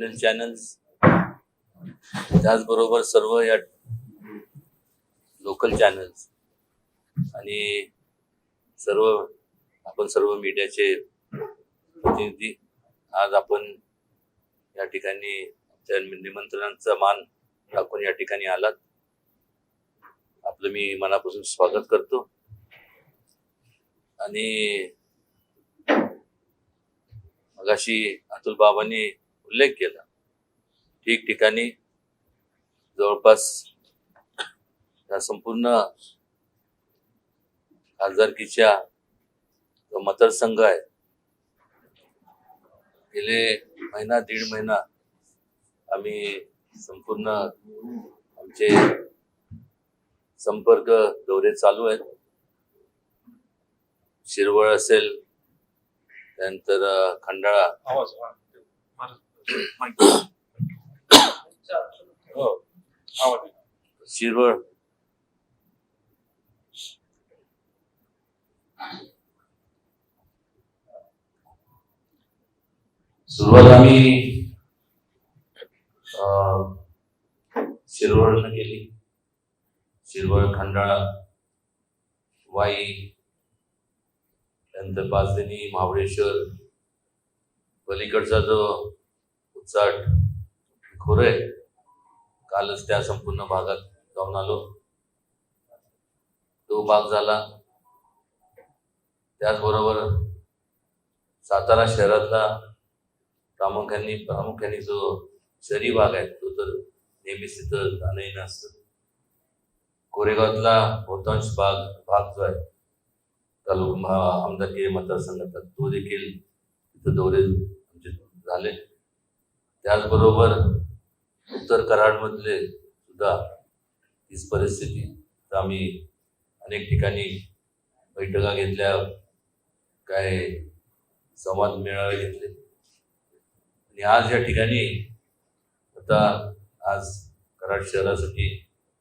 National channels, त्याचबरोबर सर्व या लोकल चॅनल्स आणि सर्व मीडियाचे प्रतिनिधी आज आपण या ठिकाणी त्या निमंत्रणाचा मान राखून या ठिकाणी आलात. आपलं मी मनापासून स्वागत करतो. आणि मगाशी अतुल बाबांनी उल्लेख केला, ठिकठिकाणी जवळपास या संपूर्ण खासदारकीच्या जो मतदारसंघ आहे, गेले दीड महिना आम्ही संपूर्ण आमचे संपर्क दौरे चालू आहेत. शिरवळ असेल, त्यानंतर खंडाळा, शिरवळ, सुरुवात आम्ही शिरवळनं केली. शिरवळ, खंडाळा, वाई, त्यानंतर पाचगणी, महाबळेश्वर, पलीकडचा जो उचाट खोर आहे, कालच त्या संपूर्ण भागात जाऊन आलो. तो भाग झाला. त्याचबरोबर सातारा शहरातला प्रामुख्याने जो शहरी भाग आहे, तो तर नेहमीच तिथं जाणं येणं असतं. कोरेगावातला बहुतांश भाग जो आहे तालुका आमदारकी मतदारसंघात, तो देखील तिथं दौरे झाले. त्याचबरोबर उत्तर कराडमधले सुद्धा तीच परिस्थिती. तर आम्ही अनेक ठिकाणी बैठका घेतल्या, काय संवाद मेळावे घेतले. आणि आज या ठिकाणी आज कराड शहरासाठी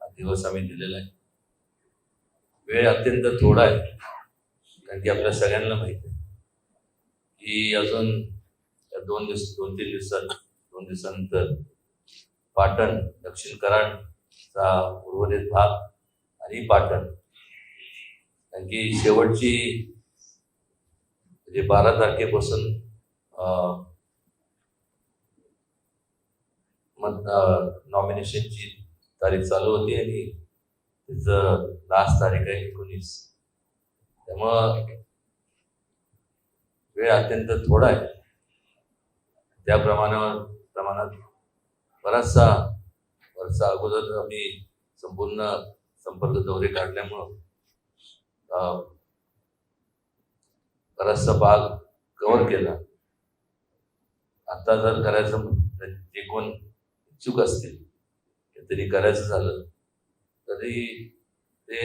हा दिवस आम्ही दिलेला आहे. वेळ अत्यंत थोडा आहे, कारण की आपल्या सगळ्यांना माहिती आहे की अजून 2-3 दिवसानंतर पाटण, दक्षिण कराडचा उर्वरित भाग आणि पाटण, कारण की शेवटची म्हणजे 12 तारखेपासून नॉमिनेशनची तारीख चालू होती आणि तिचं लास्ट तारीख आहे 19. त्यामुळं वेळ अत्यंत थोडा आहे. त्या प्रमाणात बराचसा वर्षा अगोदर आम्ही संपूर्ण संपर्क दौरे काढल्यामुळं बराचसा भाग कव्हर केला. आता जर करायचं, जे कोण इच्छुक असतील, तरी करायचं झालं तरी ते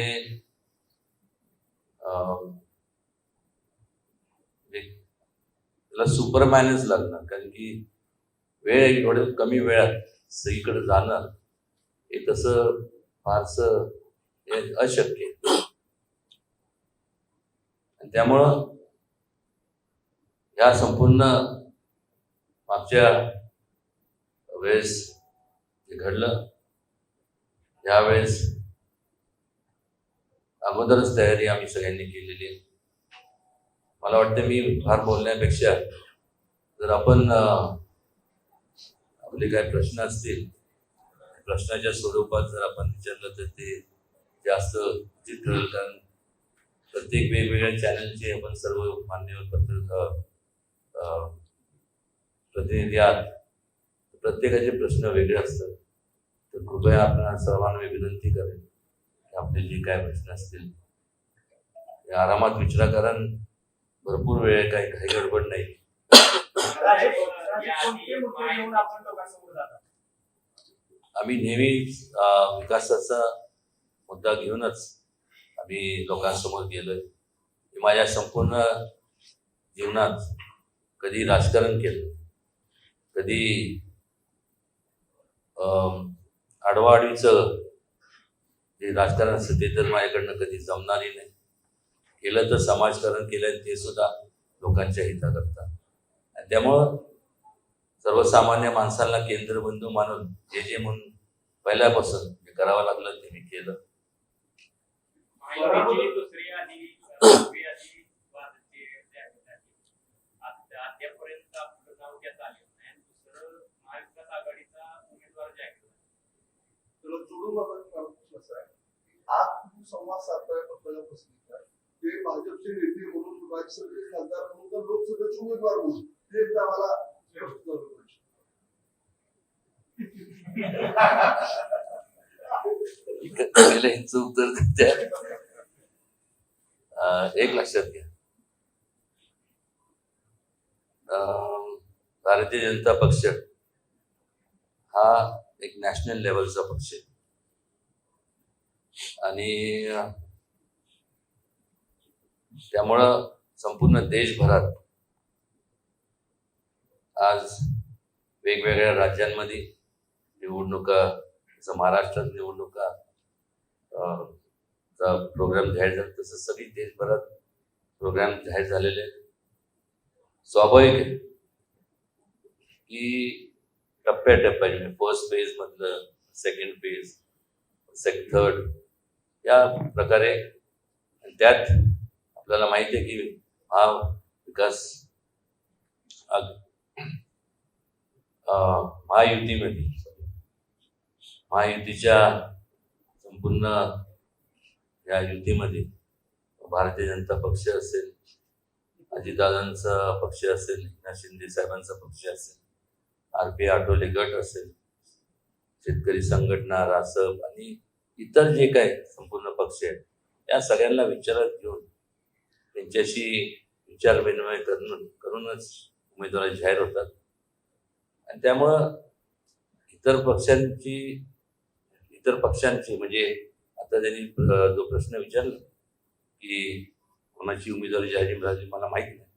त्याला सुपरमॅनच लागणार, कारण की वेळ एवढ्या कमी वेळात सगळीकडे जाणं हे तसं फारसं अशक्य आहे. आणि त्यामुळं या संपूर्ण मागच्या वेळेस जे घडलं, यावेळेस अगोदरच तयारी आम्ही सगळ्यांनी केलेली आहे. मला वाटतं मी फार बोलण्यापेक्षा जर आपण आपले काही प्रश्न असतील, प्रश्नाच्या स्वरूपात जर आपण विचारलं तर ते जास्त उचित ठरेल. कारण प्रत्येक वेगवेगळ्या चॅनलचे आपण सर्व मान्यवर प्रतिनिधी आहात, प्रत्येकाचे प्रश्न वेगळे असतात. तर कृपया आपण सर्वांना विनंती करेन की आपले जे काय प्रश्न असतील ते आरामात विचारा, कारण भरपूर वेळ काही गडबड नाही. आम्ही नेहमी विकासाचा मुद्दा घेऊनच आम्ही लोकांसमोर गेलोय. माझ्या संपूर्ण जीवनात कधी राजकारण केलं, कधी आडवाआडवीचं जे राजकारण असतं ते तर माझ्याकडनं कधी जमणारही नाही. केलं तर समाजकारण केलं, ते सुद्धा लोकांच्या हिताकरता. आणि त्यामुळं सर्वसामान्य माणसांना केंद्रबिंदू मानून जे म्हणून पहिल्यापासून जे करावं लागलं ते मी केलं. संवाद साधताय पक्षाला ते भाजपचे नेते म्हणून राज्यसभेचे खासदार म्हणून तर लोकसभेचे उमेदवार म्हणून ते एकदा मला स्पष्ट झालं पहिलं ह्यांचं उत्तर द्या. एक लक्षात घ्या, भारतीय जनता पक्ष हा एक नॅशनल लेवलचा पक्ष आहे आणि त्यामुळं संपूर्ण देशभरात आज वेगवेगळ्या राज्यांमध्ये निवडणुका, जसं महाराष्ट्रात निवडणुका चा प्रोग्राम जाहीर झाला तसं सगळी देशभरात प्रोग्राम जाहीर झालेले आहेत. स्वाभाविक आहे की टप्प्याटप्प्याने फर्स्ट फेज मधलं सेकंड फेज थर्ड या प्रकारे, त्यात आपल्याला माहिती आहे की महायुतीच्या संपूर्ण या युतीमध्ये भारतीय जनता पक्ष असेल, अजितदादांचा पक्ष असेल, एकनाथ शिंदे साहेबांचा पक्ष असेल, RP आठवले गट असेल, शेतकरी संघटना, रासप आणि इतर जे काय संपूर्ण पक्ष आहेत या सगळ्यांना विचारात घेऊन त्यांच्याशी विचार विनिमय करूनच उमेदवार जाहीर होतात. आणि त्यामुळं इतर पक्षांची म्हणजे आता त्यांनी जो प्रश्न विचारला की कोणाची उमेदवारी जाहीर झाली मला माहिती नाही,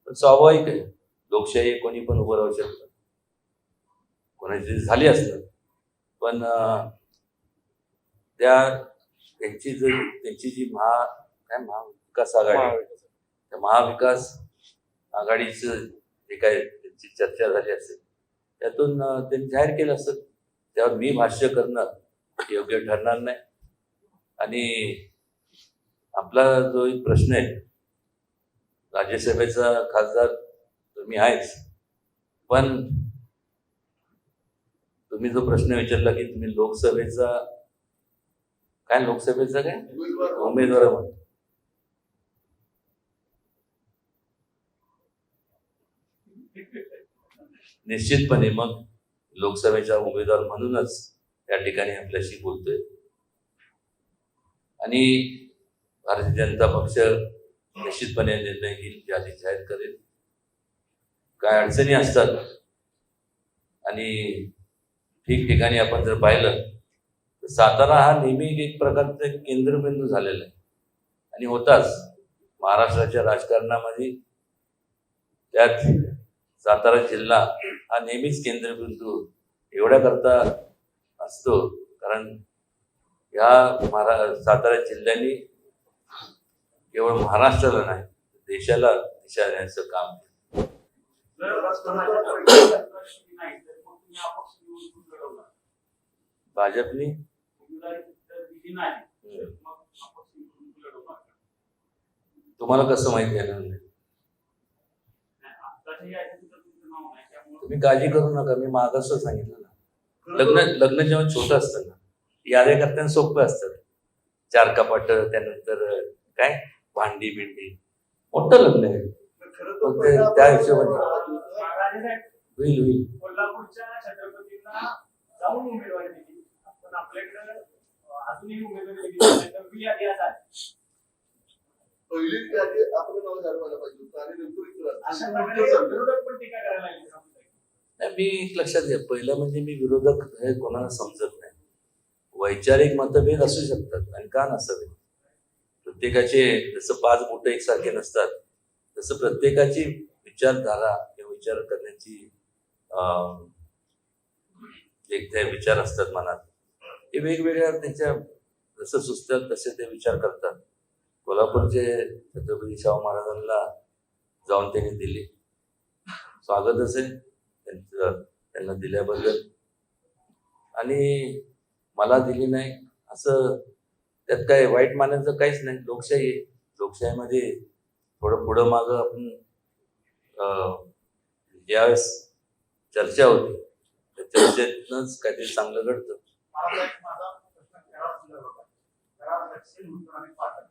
पण स्वाभाविक आहे, लोकशाही कोणी पण उभं राहू शकतं, कोणाची झाली असतं, पण त्यांची जी महाविकास आघाडी, त्या महाविकास आघाडीचं जे काय त्यांची चर्चा झाली असेल त्यातून त्यांनी जाहीर केलं असेल, त्यावर मी भाष्य करणं योग्य ठरणार नाही. आणि आपला जो एक प्रश्न आहे, राज्यसभेचा खासदार तुम्ही आहेच, पण तुम्ही जो प्रश्न विचारला की तुम्ही लोकसभेचा काय उमेदवार म्हणून, निश्चितपणे मग लोकसभेचा उमेदवार म्हणूनच या ठिकाणी आपल्याशी बोलतोय. आणि भारतीय जनता पक्ष निश्चितपणे निर्णय घेईल, यादी जाहीर करेल. काय अडचणी असतात आणि ठिकठिकाणी आपण जर पाहिलं तर सातारा हा नेहमी एक प्रकारचा केंद्रबिंदू झालेला आहे आणि होताच महाराष्ट्राच्या राजकारणामध्ये. त्यात सातारा जिल्हा हा नेहमीच केंद्रबिंदू एवढ्या करता असतो कारण या सातारा जिल्ह्याने केवळ महाराष्ट्राला नाही देशाला दिशा देण्याचं काम केलं. भाजपने तुम्हाला कसं माहिती आहे ना, तुम्ही काळजी करू नका, मी मागास सांगितलं ना, लग्न जेव्हा छोटं असतं ना याद्या करताना सोपं असतं, 4 कपाट त्यानंतर काय भांडी बिंडी, मोठं लग्न आहे त्या हिशोबाने होईल. कोल्हापूरच्या छत्रपतींना जाऊन उमेदवारी दिली, पण आपल्याकडे अजूनही उमेदवारी दिली पहिलीच यादी आपलं नाव झालं पाहिजे आणि विरोधक पण टीका करायला लागले. मी लक्षात घ्या, पहिलं म्हणजे मी विरोधक हे कोणाला समजत नाही. वैचारिक मतभेद असू शकतात आणि का नसावे, प्रत्येकाचे जसं 5 बोटं एकसारखे नसतात तसं प्रत्येकाची विचारधारा किंवा विचार करण्याची एक विचार असतात मनात, हे वेगवेगळ्या त्यांच्या जसं सुचतात तसे ते विचार करतात. कोल्हापूरचे छत्रपती शाहू महाराजांना जाऊन त्यांनी दिली, स्वागत असेल, त्यांना दिल्याबद्दल. आणि मला दिली नाही असं त्यात काय वाईट मानायचं काहीच नाही. लोकशाही आहे. लोकशाहीमध्ये थोडं पुढं मागं आपण ज्यावेळेस चर्चा होती त्या चर्चेतनंच काहीतरी चांगलं घडतं. माझा प्रश्न करार संदर्भात आहे. करार दक्षिण उत्तर आणि पाटण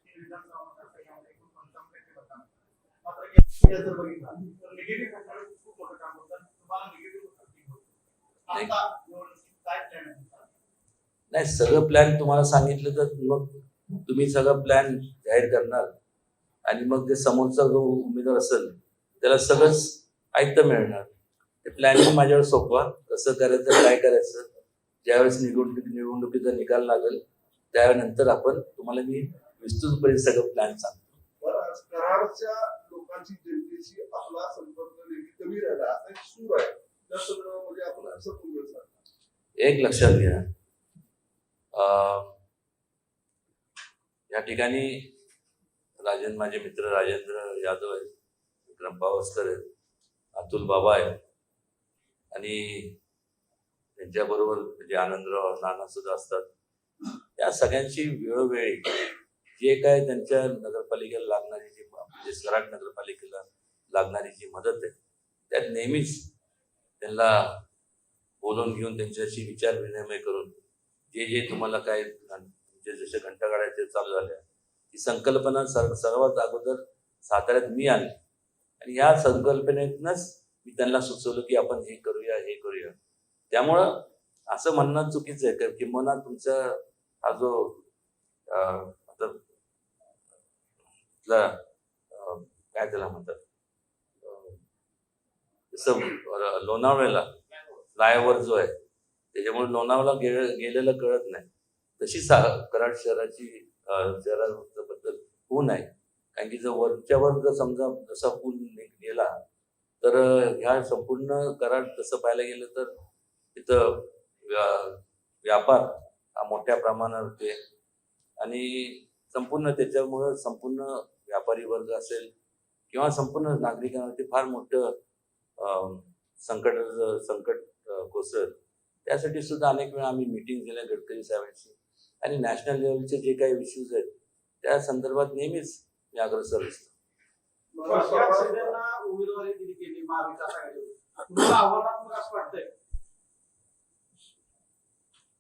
हे विधानसभा मतदारसंघामध्ये एकूण 55% मतदान. मात्र या जर बघितला तर निगेटिव्ह फॅक्टर खूप मोठं काम होतं. तुम्हाला निगेटिव्ह फॅक्टर होतं. आता निवडणुकीत काय प्लॅन आहे तुमचा? नाही, सगळं प्लॅन तुम्हाला सांगितलं तर मग तुम्ही सगळं प्लॅन जाहीर करणार आणि मग ते समोरचा जो उमेदवार असेल त्याला सगळंच ऐकतं मिळणार. ते प्लॅनिंग माझ्यावर सोपवा, कसं करायचं काय करायचं. ज्यावेळेस निवडणुकीचा निकाल लागेल त्यानंतर आपण तुम्हाला मी विस्तृतपणे सगळं प्लॅन सांगतो. बरं, आज कराडच्या लोकांची जनतेशी आपला संपर्क नेहमी कमी राहिला असा एक सूर आहे. त्या संदर्भामध्ये आपण असं बोलू शकतो. एक लक्षात घ्या, या ठिकाणी माझे मित्र राजेंद्र यादव आहेत, विक्रम पावसकर आहेत, अतुल बाबा आहेत आणि त्यांच्याबरोबर म्हणजे आनंदराव नाना सुद्धा असतात. या सगळ्यांची वेळोवेळी जे काय त्यांच्या नगरपालिकेला लागणारी जी म्हणजे कराड नगरपालिकेला लागणारी जी मदत आहे त्यात नेहमीच त्यांना बोलून घेऊन त्यांच्याशी विचार विनिमय करून जे तुम्हाला काय म्हणजे जसे घंटागाड्या चालू झाल्या ही संकल्पना सर्वात अगोदर साताऱ्यात मी आणली आणि या संकल्पनेतनंच मी त्यांना सुचवलं की आपण हे करूया. त्यामुळं असं म्हणणं चुकीचं आहे कारण किंबहुना तुमचा हा जो काय त्याला म्हणतात जसं लोणावळ्याला फ्लायओव्हर जो आहे त्याच्यामुळे लोणावळा गेलेलं कळत नाही, तशी कराड शहराबद्दल होऊ नये. कारण की जर वरच्यावर जर समजा जसा पूल गेला तर ह्या संपूर्ण कराड तसं पाहायला गेलं तर तिथं व्यापार हा मोठ्या प्रमाणावर होते आणि संपूर्ण त्याच्यामुळं संपूर्ण व्यापारी वर्ग असेल किंवा संपूर्ण नागरिकांवरती फार मोठं संकट कोसळत. त्यासाठी सुद्धा अनेक वेळा आम्ही मीटिंग केल्या गडकरी साहेबांशी आणि नॅशनल लेवलचे जे काही इश्यूज आहेत त्या संदर्भात नेहमीच मी अग्रेसर असतो. उमेदवारी दिली गेली महाविकास आघाडीवर तुम्हाला आव्हानात्मक असं वाटतंय?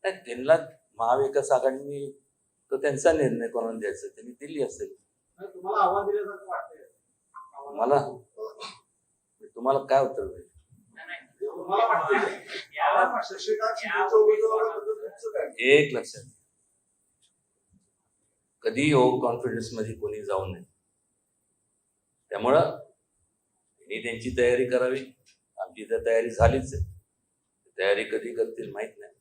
त्यांना महाविकास आघाडीने तो त्यांचा निर्णय कोणाला द्यायचा त्यांनी दिली असेल. तुम्हाला आव्हान दिल्यासारखं वाटतंय? तुम्हाला काय उत्तर मिळेल? एक लक्षात, कधी ओव्हर कॉन्फिडन्स मध्ये कोणी जाऊ नये. त्यामुळं त्यांनी त्यांची तयारी करावी. आमची तर तयारी झालीच आहे. तयारी कधी करतील माहित नाही.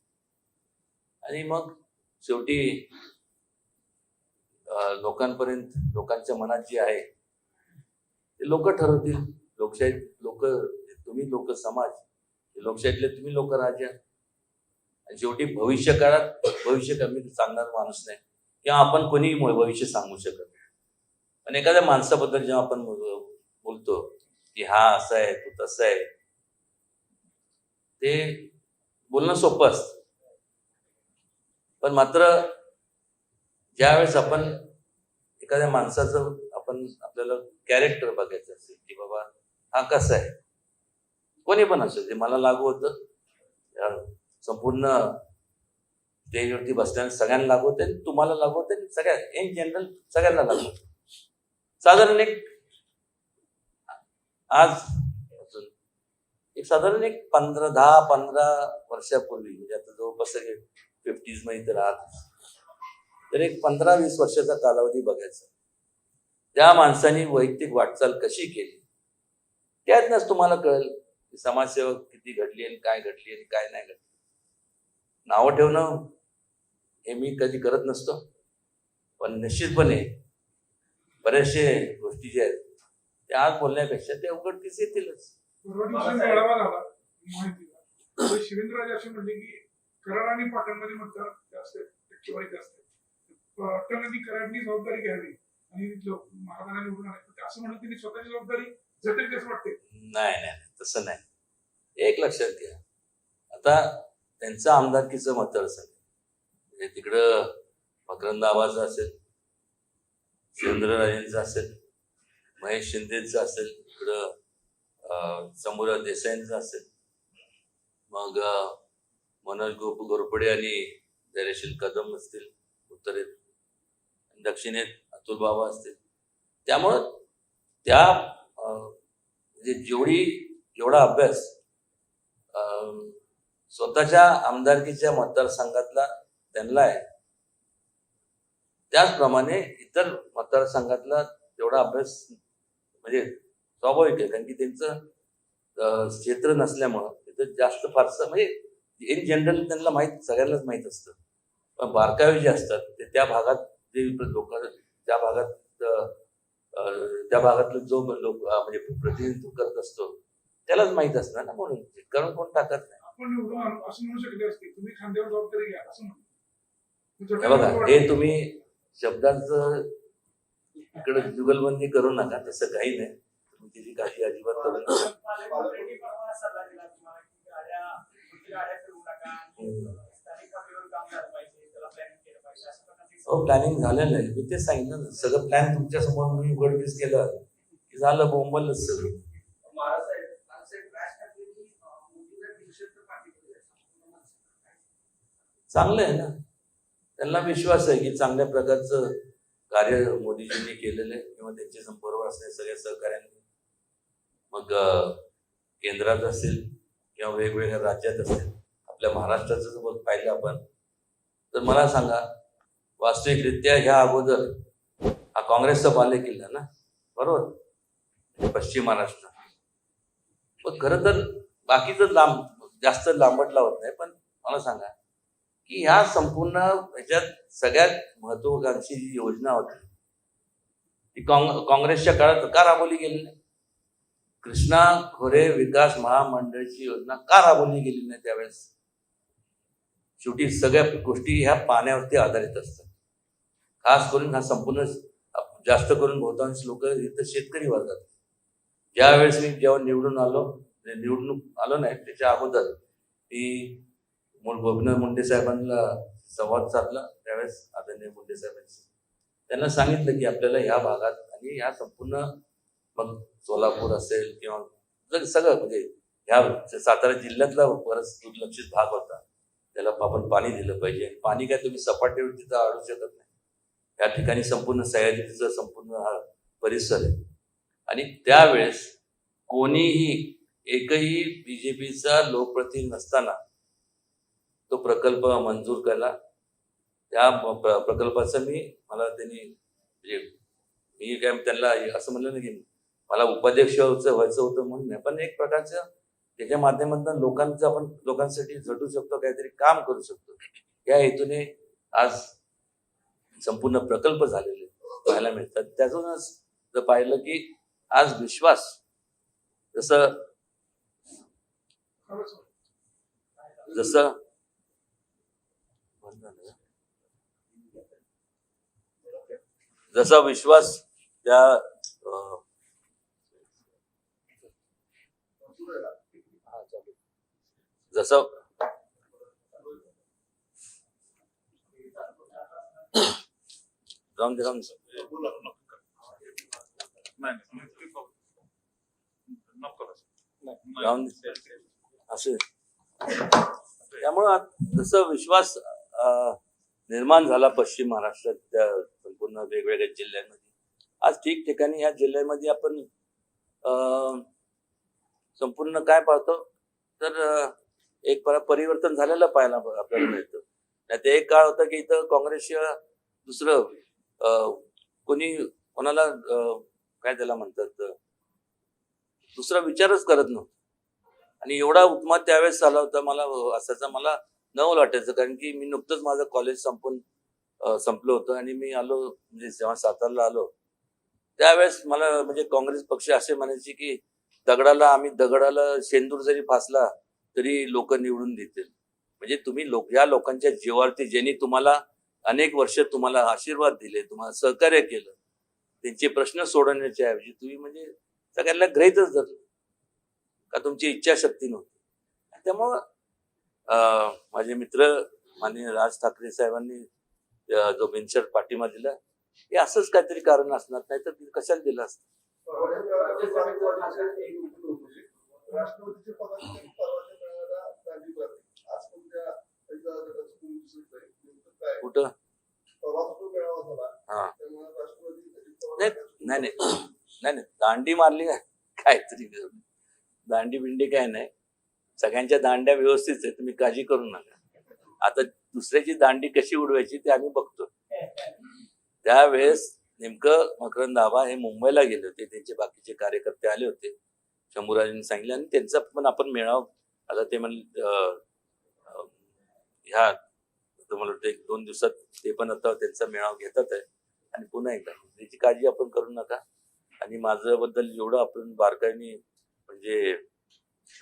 आणि मग शेवटी लोकांपर्यंत लोकांच्या मनात जे आहे ते लोक ठरवतील. लोकशाही तुम्ही लोक समाज, लोकशाहीतले तुम्ही लोक राजा. आणि शेवटी भविष्य कमी सांगणार माणूस नाही किंवा आपण कोणी भविष्य सांगू शकत नाही. पण एखाद्या माणसाबद्दल जेव्हा आपण बोलतो की हा असं आहे तो तसं आहे ते बोलणं सोपं असतं. पण मात्र ज्यावेळेस आपण एखाद्या माणसाचं आपल्याला कॅरेक्टर बघायचं असेल की बाबा हा कसा आहे, कोणी पण असेल, ते मला लागू होतं संपूर्ण स्टेजवरती बसल्याने सगळ्यांना लागू होते, तुम्हाला लागू होते, इन जनरल सगळ्यांना लागू होतं. साधारण एक 10-15 वर्षापूर्वी म्हणजे आता जवळपास 50s मध्ये तर राहत तर एक 15-20 वर्षाचा कालावधी बघायचा. त्या माणसाने वैयक्तिक वाटचाल कशी केली त्यातनंच तुम्हाला कळेल की समाजसेवक किती घडली आणि काय घडली आणि काय नाही घडली. नावं ठेवणं हे मी कधी करत नसतो, पण निश्चितपणे बऱ्याचशा गोष्टी ज्या आहेत त्या आज बोलण्यापेक्षा ते उघडकीस येतीलच. शिवेंद्रराजे असे म्हणले की कराड आणि पाटणमध्ये मतदार जास्त टक्केवारी जास्त पाटण आणि कराडनी जबाबदारी घ्यावी आणि महाराजांना निवडून आणायचं असं म्हणून त्यांनी स्वतःची जबाबदारी जटेल कसं वाटते? नाही तसं नाही. एक लक्षात घ्या, आता त्यांचं आमदारकीचं मतदारसंघ म्हणजे तिकडं मकरंद आबाचं असेल, शिवेंद्रराजेंचं असेल, महेश शिंदेचं असेल, इकडं शंभूराज देसाईंचं असेल, मग मनोज घोरपडे आणि धैर्यशील कदम असतील उत्तरेत, दक्षिणेत अतुल बाबा असतील. त्यामुळं त्या म्हणजे जेवढा अभ्यास स्वतःच्या आमदारकीच्या मतदारसंघातला त्यांना आहे, त्याचप्रमाणे इतर मतदारसंघातला तेवढा अभ्यास म्हणजे स्वाभाविक आहे, कारण की त्यांचं क्षेत्र नसल्यामुळं तिथं जास्त फारसं म्हणजे इन जनरल त्यांना सगळ्यांनाच माहीत असतं. पण बारकावे जे असतात ते त्या भागात जे लोक त्या भागातलं जो लोक म्हणजे प्रतिनिधित्व करत असतो त्यालाच माहीत असणार ना, म्हणून कारण कोण टाकत नाही. आपण निवडून आणू असं म्हणू शकले असते, तुम्ही खांद्यावर जबाबदारी घ्या असं म्हणून. हे बघा, हे तुम्ही शब्दांचं इकडे जुगलबंदी करू नका, तसं काही नाही. तुम्ही त्याची काळजी अजिबात करू नका. पालकमंत्र्यांनी परवा सल्ला दिला तुम्हाला की गाड्या फिरवू नका, स्थानिक पातळीवर काम झालं पाहिजे, त्याला प्लॅनिंग केलं पाहिजे, असं प्रकारचे हो, प्लॅनिंग झालेलं आहे. मी तेच सांगितलं ना, सगळं प्लॅन तुमच्या समोर मी उघडकीस केलं की झालं बोंबलच सगळं. चांगलं आहे ना, त्यांना विश्वास आहे की चांगल्या प्रकारचं कार्य मोदीजींनी केलेलं आहे किंवा त्यांच्या संपर्क असलेल्या सगळ्या सहकार्यांनी, मग केंद्रात असेल किंवा वेगवेगळ्या राज्यात असेल. आपल्या महाराष्ट्राचं जर बघ पाहिलं आपण तर मला सांगा, वास्तविकरित्या ह्या अगोदर हा काँग्रेसचा बालेकिल्ला ना, बरोबर, पश्चिम महाराष्ट्र. पण खरं तर बाकीचं जास्त लांबटला होत नाही. पण मला सांगा की ह्या संपूर्ण ह्याच्यात सगळ्यात महत्वाकांक्षी जी योजना होती ती काँग्रेसच्या काळात का राबवली गेली नाही? कृष्णा खोरे विकास महामंडळाची योजना का राबवली गेली नाही त्यावेळेस? शेवटी सगळ्या गोष्टी ह्या पाण्यावरती आधारित असतात. खास करून हा संपूर्ण जास्त करून बहुतांश लोक इथं शेतकरी वर्गात. ज्यावेळेस मी जेव्हा निवडून आलो नाही त्याच्या अगोदर मी गोपीनाथ मुंडे साहेबांना संवाद साधला. त्यावेळेस आदरणीय मुंडे साहेबांशी त्यांना सांगितलं की आपल्याला ह्या भागात आणि ह्या संपूर्ण मग सोलापूर असेल किंवा सगळं म्हणजे ह्या सातारा जिल्ह्यातला बराच दुर्लक्षित भाग होता, त्याला आपण पाणी दिलं पाहिजे. पाणी काय तुम्ही सपाटीवर तिथं अडू शकत नाही. या ठिकाणी संपूर्ण सह्याद्रीचा संपूर्ण हा परिसर आहे. आणि त्यावेळेस कोणीही एकही बीजेपीचा लोकप्रतिनिधी नसताना तो प्रकल्प मंजूर केला. त्या प्रकल्पाचं मला त्यांनी म्हणजे मी काय त्यांना असं म्हणलं ना की मला उपाध्यक्ष व्हायचं होतं म्हणून नाही, पण एक प्रकारचं त्याच्या माध्यमातून आपण लोकांसाठी झटू शकतो, काहीतरी काम करू शकतो या हेतूने आज संपूर्ण प्रकल्प झालेले पाहायला मिळतात. त्यातूनच जर पाहिलं की आज विश्वास जसं जसा विश्वास त्या जसं जाऊन असे. त्यामुळं जसं विश्वास निर्माण झाला पश्चिम महाराष्ट्रात त्या संपूर्ण वेगवेगळ्या जिल्ह्यांमध्ये, आज ठिकठिकाणी ह्या जिल्ह्यामध्ये आपण संपूर्ण काय पाहतो तर एक परिवर्तन झालेलं पाहायला आपल्याला मिळतं. नाही ते एक काळ होता की इथं काँग्रेसशिवाय दुसरं कोणाला काय त्याला म्हणतात दुसरा विचारच करत नव्हतं. आणि एवढा उत्माद त्यावेळेस झाला होता मला न वाटायचं, कारण की मी नुकतंच माझं कॉलेज संपलं होतं आणि मी आलो म्हणजे जेव्हा सातारला आलो त्यावेळेस मला म्हणजे काँग्रेस पक्ष असे म्हणायचे की दगडाला शेंदूर जरी फासला तरी लोक निवडून देतील. म्हणजे तुम्ही या लोकांच्या जीवावरती ज्यांनी तुम्हाला अनेक वर्ष तुम्हाला आशीर्वाद दिले, तुम्हाला सहकार्य केलं, त्यांचे प्रश्न सोडवण्याच्या ऐवजी तुम्ही म्हणजे सगळ्यांना गृहीतच धरलं का तुमची इच्छाशक्ती नव्हती. त्यामुळं माझे मित्र माननीय राज ठाकरे साहेबांनी जो बिनशर्त पाठिंबा दिला हे असंच काहीतरी कारण असणार, नाही तर कशाला दिलं असतं. राष्ट्रवादीचे पदाधिकारी परवाच्या मेळाव्याला दांडी करते. आज कोणत्या एका गटाचं कोणी दिसत नाही. नेमकं काय? कुठं परवा जो मेळावा झाला हा त्यामुळे राष्ट्रवादी नाही नाही नाही नाही दांडी मारली काहीतरी दांडी बिंडी काय नाही, सगळ्यांच्या दांड्या व्यवस्थित आहे, तुम्ही काळजी करू नका. आता दुसऱ्याची दांडी कशी उडवायची ते आम्ही बघतो. त्यावेळेस नेमकं मकरंद आबा हे मुंबईला गेले होते, त्यांचे बाकीचे कार्यकर्ते आले होते, शंभूराजांनी सांगितलं, आणि त्यांचा पण आपण मेळावा आता ते म्हणले ह्या तुम्हाला वाटतं 1-2 दिवसात ते पण आता त्यांचा मेळावा घेतात आहे. आणि पुन्हा एकदा त्याची काळजी आपण करू नका. आणि माझ्या बद्दल जेवढं आपण बारकाईने म्हणजे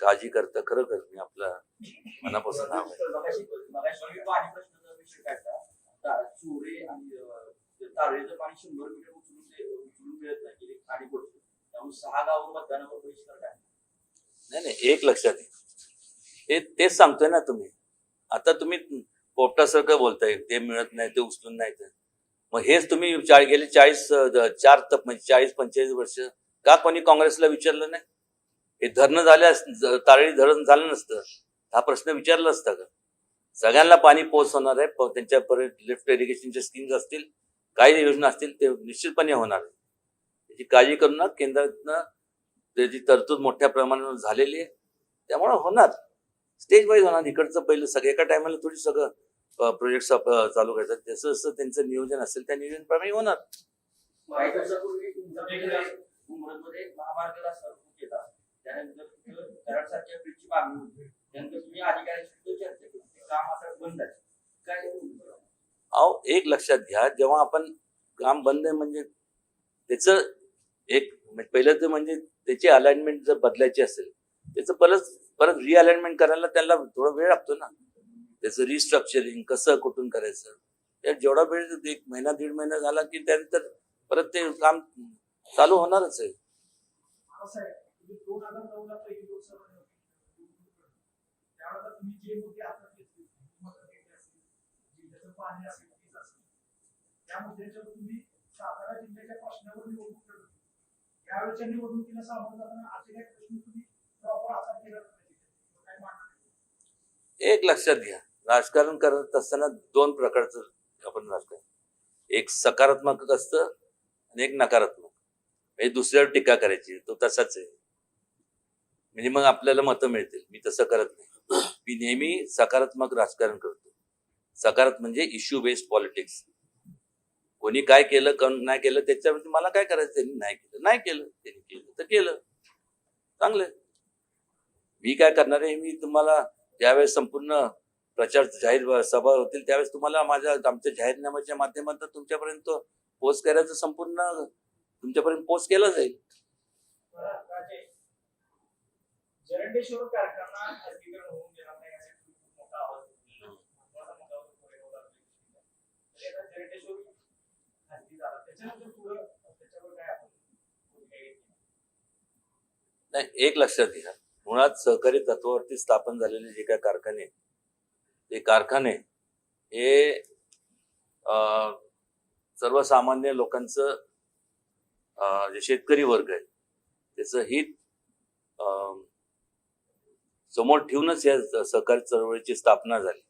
काळजी करता खरोखर मी आपला मनापासून नाव आहे. चोरे आणि तारळीचं पाणी 100 मीटर उचलून मिळत नाही गेले आणि पडतो, त्यामुळे 6 गाव मतदानावर बहिष्कार टाकला. नाही एक लक्षात घ्या, तेच सांगतोय ना तुम्ही. आता तुम्ही पोपटासारखं बोलताय ते मिळत नाही, ते उचलून नाही, तर मग हेच तुम्ही गेले 40-45 वर्ष का कोणी काँग्रेसला विचारलं नाही? हे धरणं झाल्यास तारळी धरण झालं नसतं, हा प्रश्न विचारला असता का? सगळ्यांना पाणी पोच होणार आहे, त्यांच्यापर्यंत लिफ्ट इरिगेशनच्या स्कीम्स असतील, काही योजना असतील, ते निश्चितपणे होणार आहे. त्याची काळजी करू नका. केंद्रातनं त्याची तरतूद मोठ्या प्रमाणावर झालेली आहे, त्यामुळे होणार, स्टेज वाईज होणार. इकडचं पहिलं सगळं एका टायमाला थोडी सगळं प्रोजेक्ट चालू करायचं, जसं जसं त्यांचं नियोजन असेल त्या नियोजनाप्रमाणे होणार. काही दिवसापूर्वी तुमच्याकडे मुंबईमध्ये महामार्ग रस्ता केला, त्यानंतर कराडसारख्या ब्रिजची मागणी होती, त्यानंतर तुम्ही अधिकाऱ्यांशी चर्चा केली, ते काम आता बंद आहे. काय अहो एक लक्षात घ्या, जेव्हा आपण काम बंद आहे म्हणजे त्याचं एक पहिलं तर म्हणजे त्याची अलाइनमेंट जर बदलायची असेल त्याचं परत रिअलाइनमेंट करायला त्याला थोडा वेळ लागतो ना. त्याचं रिस्ट्रक्चरिंग कसं कुठून करायचं, त्या जेवढा वेळ 1 महिना 1.5 महिना झाला की त्यानंतर परत ते काम चालू होणारच आहे. असं आहे, तुम्ही 2009 ला पहिली लोकसभा निवडणूक त्यावेळेला तुम्ही जे मुद्दे हातात घेतले, जिल्ह्याचं पाणी असेल, वीज असेल, त्या मुद्द्याच्यावर तुम्ही सातारा जिल्ह्याच्या प्रश्नावर निवडणूक लढवली. यावेळेच्या निवडणुकीला सामोरं जाताना असे काही प्रश्न तुम्ही प्रॉपर हातात केला पाहिजे, काय मानणार? एक लक्षात घ्या, राजकारण करत असताना 2 प्रकारचं आपण राजकारण, एक सकारात्मक असतं आणि एक नकारात्मक. म्हणजे दुसऱ्यावर टीका करायची, तो तसाच आहे, म्हणजे मग आपल्याला मतं मिळतील. मी तसं करत नाही, मी नेहमी सकारात्मक राजकारण करतो. सकारात्मक म्हणजे इश्यू बेस्ड पॉलिटिक्स. कोणी काय केलं नाही केलं त्याच्यावरती मला काय करायचं, त्यांनी नाही केलं त्यांनी केलं तर केलं, चांगलं. मी काय करणार आहे, मी तुम्हाला ज्यावेळेस संपूर्ण प्रचार जाहीर सभा होतील त्यावेळेस तुम्हाला आमच्या जाहीरनाम्याच्या माध्यमातून तुमच्यापर्यंत पोच करायचं, संपूर्ण तुमच्यापर्यंत पोच केला जाईल. जरंडेश्वर कारखाना खाजगीकरण होऊन देणार नाही यासाठी खूप मोठा आवाज जरंडेश्वर खाजगी झाला, त्याच्यानंतर पुढे त्याच्यावर काय आपण नाही एक लक्षात घ्या, मुळात सहकारी तत्वावरती स्थापन झालेले जे काही कारखाने, ते कारखाने हे सर्वसामान्य लोकांचं जे शेतकरी वर्ग आहे त्याचं हित समोर ठेवूनच या सहकारी चळवळीची स्थापना झाली.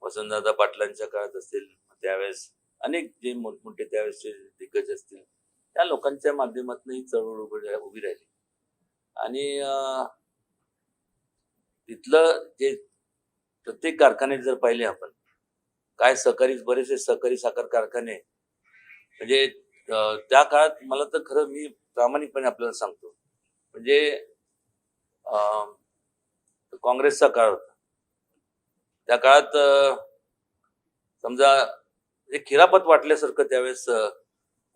वसंतदादा पाटलांच्या काळात असतील, त्यावेळेस अनेक जे मोठमोठे त्यावेळेसचे दिग्गज असतील, त्या लोकांच्या माध्यमातून ही चळवळ उभी राहिली. आणि तिथलं जे प्रत्येक कारखाने जर पाहिले आपण, काय बरेचसे सहकारी साखर कारखाने म्हणजे त्या काळात मला तर खरं मी प्रामाणिकपणे आपल्याला सांगतो, म्हणजे काँग्रेसचा काळ होता, त्या काळात समजा एक खिरापत वाटल्यासारखं त्यावेळेस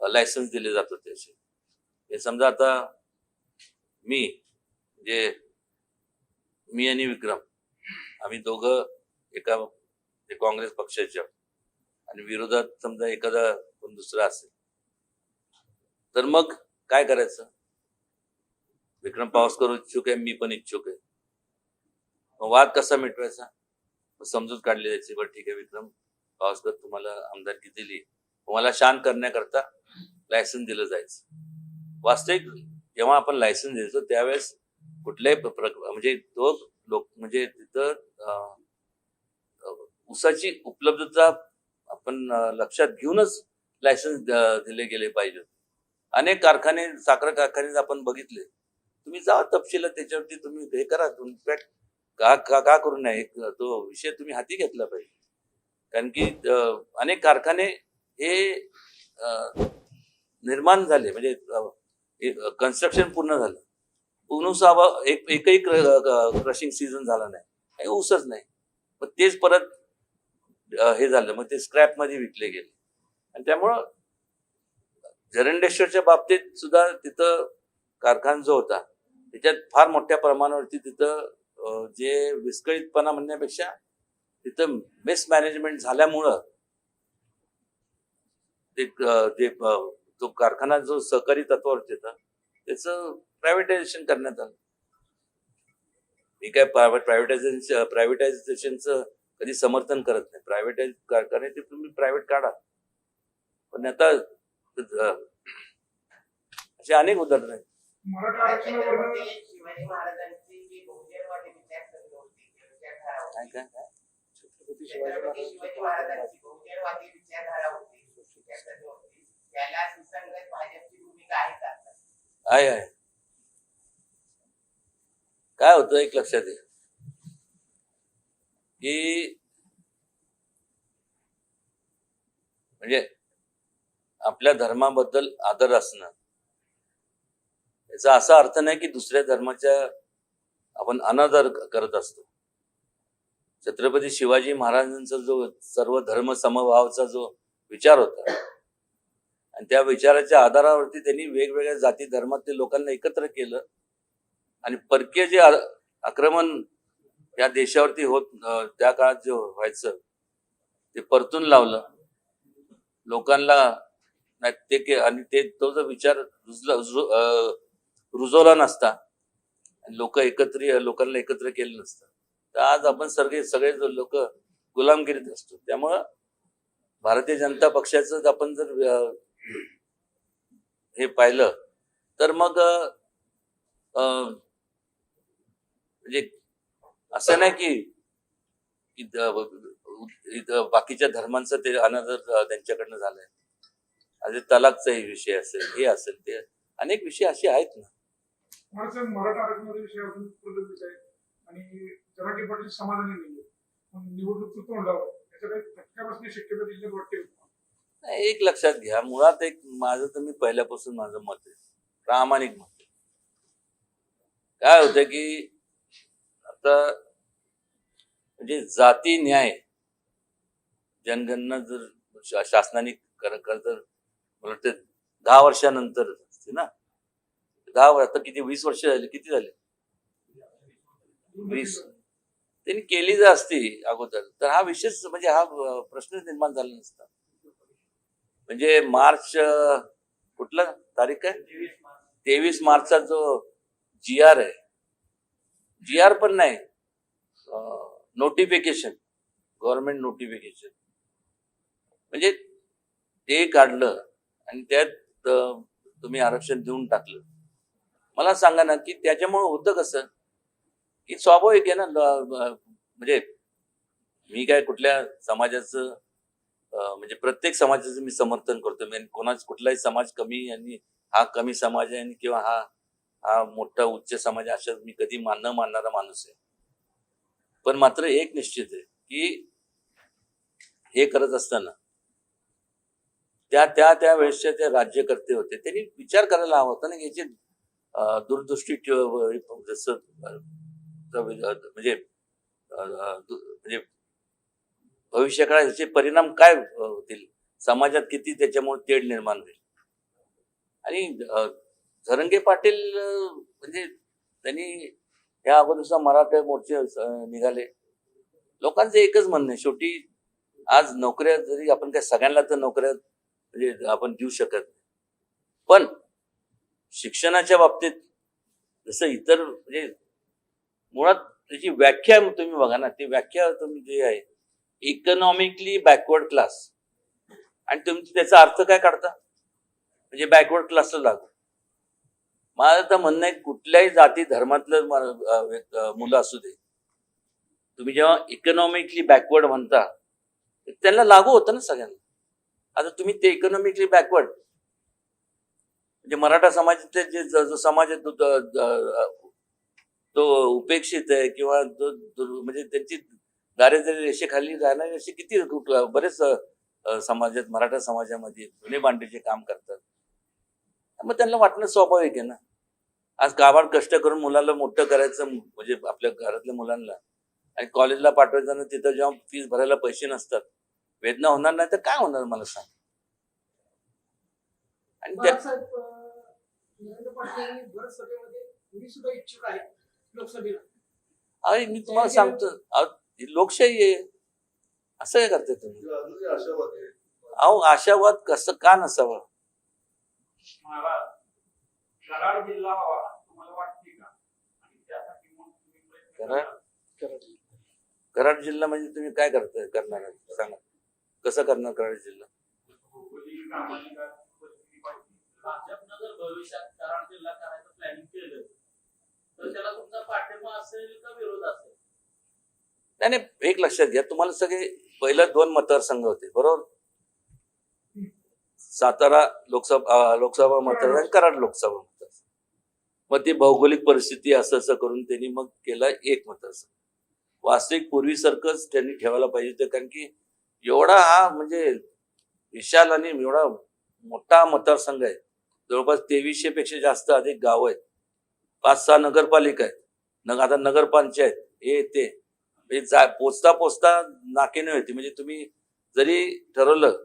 लायसन्स दिले जात होते असे. हे समजा आता मी आणि विक्रम आम्ही दोघं एका काँग्रेस पक्षाच्या आणि विरोधात समजा एखादा कोण दुसरा असेल तर मग काय करायचं? विक्रम पावसकर इच्छुक आहे, मी पण इच्छुक आहे, मग वाद कसा मिटवायचा, मग समजूत काढली जायची. बरं ठीक आहे विक्रम पावसकर तुम्हाला आमदारकी दिली, तुम्हाला शांत करण्याकरता लायसन दिलं जायचं. वास्तविक जेव्हा आपण लायसन द्यायचो त्यावेळेस कुठल्याही म्हणजे तो म्हणजे तिथं ऊसाची उपलब्धता आपण लक्षात घेऊनच लायसन्स दिले गेले पाहिजे. अनेक कारखाने, साखर कारखाने आपण बघितले, तुम्ही जा तपशीला त्याच्यावरती तुम्ही हे करा. इनफॅक्ट का करू नये, तो विषय तुम्ही हाती घेतला पाहिजे. कारण की अनेक कारखाने हे निर्माण झाले, म्हणजे कन्स्ट्रक्शन पूर्ण झालं, एकही क्रशिंग सीझन झाला नाही, काही ऊसच नाही. मग तेच परत हे झालं, मग ते स्क्रॅप मध्ये विकले गेले. आणि त्यामुळं जरंडेश्वरच्या बाबतीत सुद्धा तिथं कारखाना जो होता त्याच्यात फार मोठ्या प्रमाणावरती तिथं जे विस्कळीतपणा म्हणण्यापेक्षा तिथं मिसमॅनेजमेंट झाल्यामुळं तो कारखाना जो सहकारी तत्वावरती होता त्याचं प्रायव्हेटायझेशन करण्यात आलं. मी काय प्रायव्हेटायझेशनचं कधी समर्थन करत नाही. प्रायव्हेटाईज कारखाने ते तुम्ही प्रायव्हेट काढा, पण आता असे अनेक उदाहरण आहेत. मराठा आरक्षणावर शिवाजी महाराजांची जी बहुजनवादी विचारसरणी होती, विचारधारा होती, छत्रपती शिवाजी महाराजांची बहुजनवादी विचारधारा होती, विचारसरणी होती, त्याला सुसंगत भाजपची भूमिका आहे का? आहे. काय होतं एक लक्षात घ्या की म्हणजे आपल्या धर्माबद्दल आदर असणं याचा असा अर्थ नाही की दुसऱ्या धर्माच्या आपण अनादर करत असतो. छत्रपती शिवाजी महाराजांचा जो सर्व धर्म समभावाचा जो विचार होता आणि त्या विचाराच्या आधारावरती त्यांनी वेगवेगळ्या जाती धर्मातील लोकांना एकत्र केलं आणि परकीय जे आक्रमण या देशावरती त्या काळात जे व्हायचं ते परतून लावलं लोकांना. आणि तो जो विचार रुजवला नसता आणि लोकांना एकत्र केलं नसतं तर आज आपण सगळे लोक गुलामगिरीत असतो. त्यामुळं भारतीय जनता पक्षाचं आपण जर हे पाहिलं तर मग म्हणजे असं नाही की बाकीच्या धर्मांचं ते अनादर त्यांच्याकडनं झालंय. असे तलाकचा विषय असेल, हे असेल, ते अनेक विषय असे आहेत ना. मराठा आरक्षणाचा विषय अजून प्रलंबित आहे आणि जरांगे पाटील समाधानी नाहीये. निवडणूक तोंडावर याच्या काही फटका बसण्याची शक्यता तिथे वाटते. एक लक्षात घ्या, मुळात एक माझं तर मी पहिल्यापासून माझं मत आहे, प्रामाणिक मत आहे. काय होतं की आता म्हणजे जाती न्याय जनगणना जर शासनाने तर मला वाटतं 10 वर्षानंतर असते ना. 10 आता किती 20 वर्ष झाली, किती झाले 20 त्यांनी केली जर असती अगोदर तर हा विशेष म्हणजे हा प्रश्न निर्माण झाला नसता. म्हणजे मार्च कुठला तारीख आहे 23 मार्चचा जो GR आहे, GR पण नाही, नोटिफिकेशन, गव्हर्नमेंट नोटिफिकेशन, म्हणजे ते काढलं आणि त्यात तुम्ही आरक्षण देऊन टाकलं. मला सांगा ना की त्याच्यामुळे होतं कसं की स्वाभाविक आहे ना, म्हणजे मी काय कुठल्या समाजाचं म्हणजे प्रत्येक समाजाचं मी समर्थन करतो. मी कुठलाही समाज कमी आणि हा कमी समाज आहे किंवा हा मोठा उच्च समाज आहे अशा मी कधी न मानणारा माणूस आहे. पण मात्र एक निश्चित आहे की हे करत असताना त्या वेळेसचे ते राज्यकर्ते होते, त्यांनी विचार करायला हवा होता ना याची दूरदृष्टी जसं म्हणजे भविष्यकाळात ह्याचे परिणाम काय होतील, समाजात किती त्याच्यामुळे तेढ निर्माण होईल. आणि झरंगे पाटील म्हणजे त्यांनी या अगोदर मराठा मोर्चे निघाले. लोकांचं एकच म्हणणं आहे, शेवटी आज नोकऱ्या जरी आपण काय सगळ्यांना तर नोकऱ्या म्हणजे आपण देऊ शकत नाही, पण शिक्षणाच्या बाबतीत जसं इतर म्हणजे मुळात त्याची व्याख्या तुम्ही बघा ना, ती व्याख्या तुम्ही जे आहे इकॉनॉमिकली बॅकवर्ड क्लास, आणि तुम्ही त्याचा अर्थ काय काढता, म्हणजे बॅकवर्ड क्लासला लागू. माझं तर म्हणणं आहे कुठल्याही जाती धर्मातलं मुलं असू दे, तुम्ही जेव्हा इकॉनॉमिकली बॅकवर्ड म्हणता त्यांना लागू होतं ना सगळ्यांना. आता तुम्ही ते इकॉनॉमिकली बॅकवर्ड म्हणजे मराठा समाजातले जे जो समाज आहे तो उपेक्षित आहे किंवा म्हणजे त्यांची दारिद्र्य रेषेखाली राहणारे असे किती बरेच समाजात, मराठा समाजामध्ये धुणे भांडीचे काम करतात. मग त्यांना वाटणं स्वाभाविक आहे ना. आज गावात कष्ट करून मुलाला मोठं करायचं म्हणजे आपल्या घरातल्या मुलांना, आणि कॉलेजला पाठवायचं, तिथं जेव्हा फीस भरायला पैसे नसतात, वेदना होणार नाही तर काय होणार मला सांग. आणि बाळासाहेब नरेंद्र पाटील यांनी भर सभेमध्ये मी सुद्धा इच्छुक आहे लोकसभेला. अरे मी तुम्हाला सांगतो, ही लोकशाही आहे, असं काय करते तुम्ही. म्हणजे अजूनही आशावादी आहे. अहो आशावाद कसं का नसावं. मला कराड जिल्हा हवा तुम्हाला वाटते का? आणि त्यासाठी मग तुम्ही प्रयत्न कराड कराड जिल्हा म्हणजे तुम्ही काय करणार आहे? सांगा कसं करणार कराड जिल्हा. भाजपनं जर भविष्यात कराड जिल्हा करायचं प्लॅनिंग केलं तर त्याला तुमचा पाठिंबा असेल का विरोध असेल? नाही नाही, एक लक्षात घ्या, तुम्हाला सगळे पहिलं 2 मतदारसंघ होते बरोबर, सातारा लोकसभा मतदार आणि कराड लोकसभा मतदार. मग ती भौगोलिक परिस्थिती असं करून त्यांनी मग केला 1 मतदारसंघ. वास्तविक पूर्वीसारखंच त्यांनी ठेवायला पाहिजे होतं, कारण की एवढा हा म्हणजे विशाल आणि एवढा मोठा मतदारसंघ आहे, जवळपास 2300 पेक्षा जास्त अधिक गाव आहेत, 5-6 नगरपालिका आहेत, आता नगरपंचायत हे ते पोचता नाकेने होती. म्हणजे तुम्ही जरी ठरवलं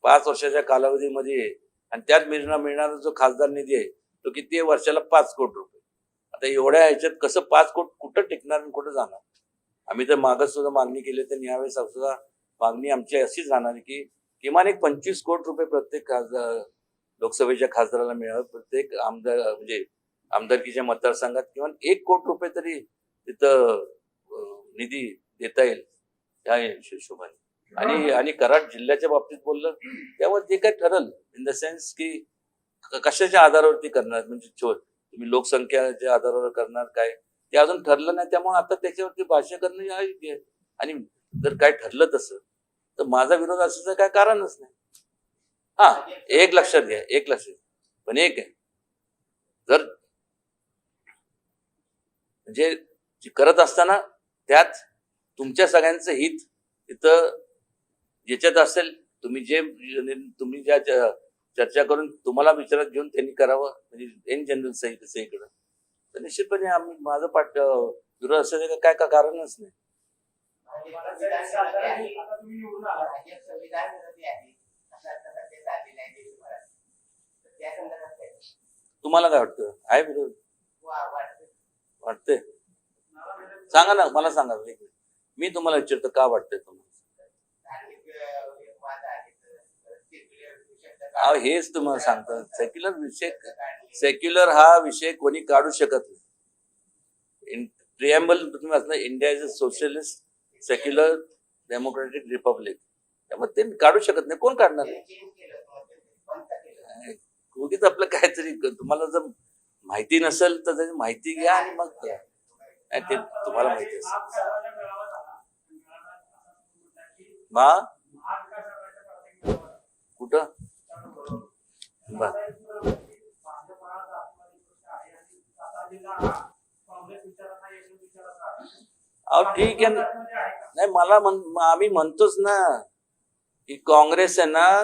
5 वर्षाच्या कालावधीमध्ये, आणि त्यात मिळणारा जो खासदार निधी आहे तो किती आहे, वर्षाला 5 कोटी रुपये. आता एवढ्या ह्याच्यात कसं 5 कोटी कुठं टिकणार आणि कुठं जाणार. आम्ही तर मागच सुद्धा मागणी केली, तर यावेळेस सुद्धा मागणी आमची अशीच राहणार की किमान एक 25 कोटी रुपये प्रत्येक खासदार लोकसभेच्या खासदाराला मिळावं. प्रत्येक आमदार म्हणजे आमदारकीच्या मतदारसंघात किमान 1 कोटी रुपये तरी तिथं निधी देता येईल या हिशोबाने. आणि कराड जिल्ह्याच्या बाबतीत बोललं त्यावर जे काय ठरल इन द सेन्स की कशाच्या आधारावरती करणार, म्हणजे तुम्ही लोकसंख्याच्या आधारावर करणार काय ते अजून ठरलं नाही. त्यामुळे आता त्याच्यावरती भाष्य करणं योग्य आहे. आणि जर काय ठरलं तसं तर माझा विरोध असण्याचं काय कारणच नाही. हा एक लक्षात घ्या, पण एक आहे, जर म्हणजे करत असताना त्यात तुमच्या सगळ्यांचं हित इथं ज्याच्यात असेल, तुम्ही ज्या चर्चा करून तुम्हाला विचारात घेऊन त्यांनी करावं, म्हणजे इन जनरल सहीकडं, तर निश्चितपणे माझं विरोध असण्याचं काय कारणच नाही. आता तुम्ही निवडून आला संविधान विरोधी आहे असं आता सध्या चाललेलं आहे देशभरात. तर त्या संदर्भात काय तुम्हाला काय वाटतं, आहे विरोध वाटतं? वाटतंय? सांगा ना, मला सांगा. मी तुम्हाला विचारतो का वाटतंय तुम्हाला. धार्मिक वाद आहेत, हेच तुम्हाला सांगतो, सेक्युलर हा विषय कोणी काढू शकत नाही. प्रिएम्बल तुम्ही वाचलं, India is a socialist secular democratic Republic, त्यामुळे ते काढू शकत नाही. कोण काढणार? उगीच आपलं काहीतरी, तुम्हाला जर माहिती नसेल तर त्याची माहिती घ्या आणि मग ते तुम्हाला माहिती असेल. कुठं ठीक आहे ना. नाही आम्ही म्हणतोच ना की काँग्रेस आहे ना,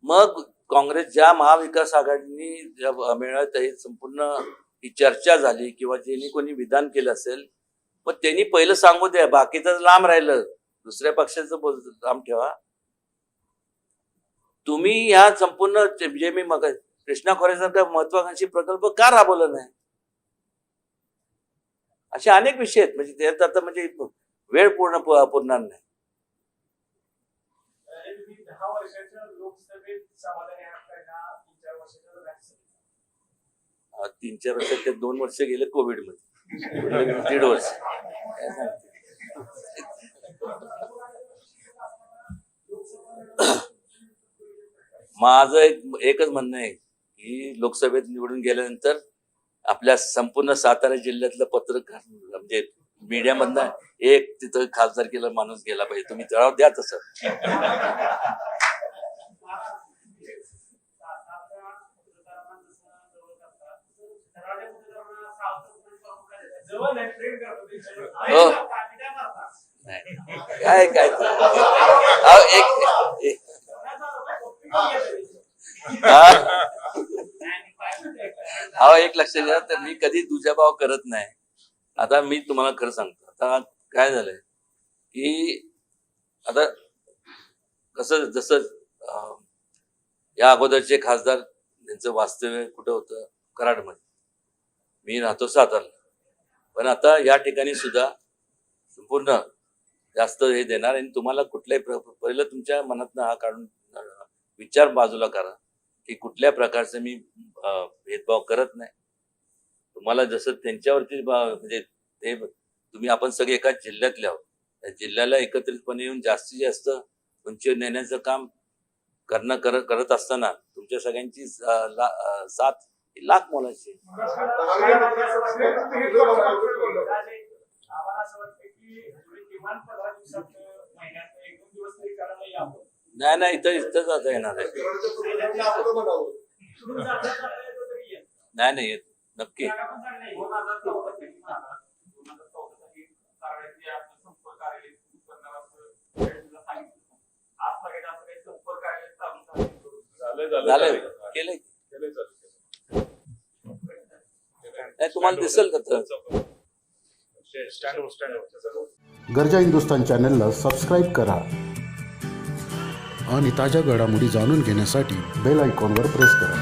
मग काँग्रेस ज्या महाविकास आघाडीने मिळत आहे संपूर्ण ही चर्चा झाली किंवा ज्यांनी कोणी विधान केलं असेल, मग त्यांनी पहिलं सांगू द्या, बाकीचं लांब राहिलं, दुसऱ्या पक्षाचं लांब ठेवा. तुम्ही ह्या संपूर्ण जे मी मग कृष्णा खोरेसारखा महत्वाकांक्षी प्रकल्प का राबवला नाही, असे अनेक विषय आहेत. म्हणजे त्यात आता म्हणजे वेळ पुरणार नाही. 10 वर्षाच्या लोकसभेत समाधानी आहात का? 3-4 वर्षाच्या राज्यसभेत? 3-4 वर्षात ते 2 वर्ष गेले कोविड मध्ये. दीड वर्ष काय सांगते. माझं एकच म्हणणं आहे की लोकसभेत निवडून गेल्यानंतर आपल्या संपूर्ण सातारा जिल्ह्यातलं पत्रकार म्हणजे मीडियामधनं एक तिथं खासदारकीला माणूस गेला पाहिजे. तुम्ही जबाब द्या तसं. हो. नाही. काय काय अहो, एक लक्षात घ्या, तर मी कधी दुजाभाव करत नाही. आता मी तुम्हाला खरं सांगतो, आता काय झालंय की आता कसं जसं या अगोदरचे खासदार त्यांचं वास्तव्य कुठं होतं, कराडमध्ये. मी राहतो सातारला. पण आता या ठिकाणी सुद्धा संपूर्ण जास्त हे देणार आणि तुम्हाला कुठल्याही पहिलं तुमच्या मनातनं हा काढून विचार बाजूला करा की कुठल्या प्रकारचं मी भेदभाव करत नाही. तुम्हाला जसं त्यांच्यावरती म्हणजे ते तुम्ही आपण सगळे एकाच जिल्ह्यातले आहोत. त्या जिल्ह्याला एकत्रितपणे येऊन जास्तीत जास्त उंचीवर नेण्याचं काम करत असताना तुमच्या सगळ्यांची साथ लाख मोलाची. नाही इथंच आता येणार आहे. नाही येत नक्की. झालंय केलंय. नाही तुम्हाला दिसेल का तर. गरजा हिंदुस्तान चॅनलला सबस्क्राईब करा आणि ताज्या घडामोडी जाणून घेण्यासाठी बेल आयकॉनवर प्रेस करा.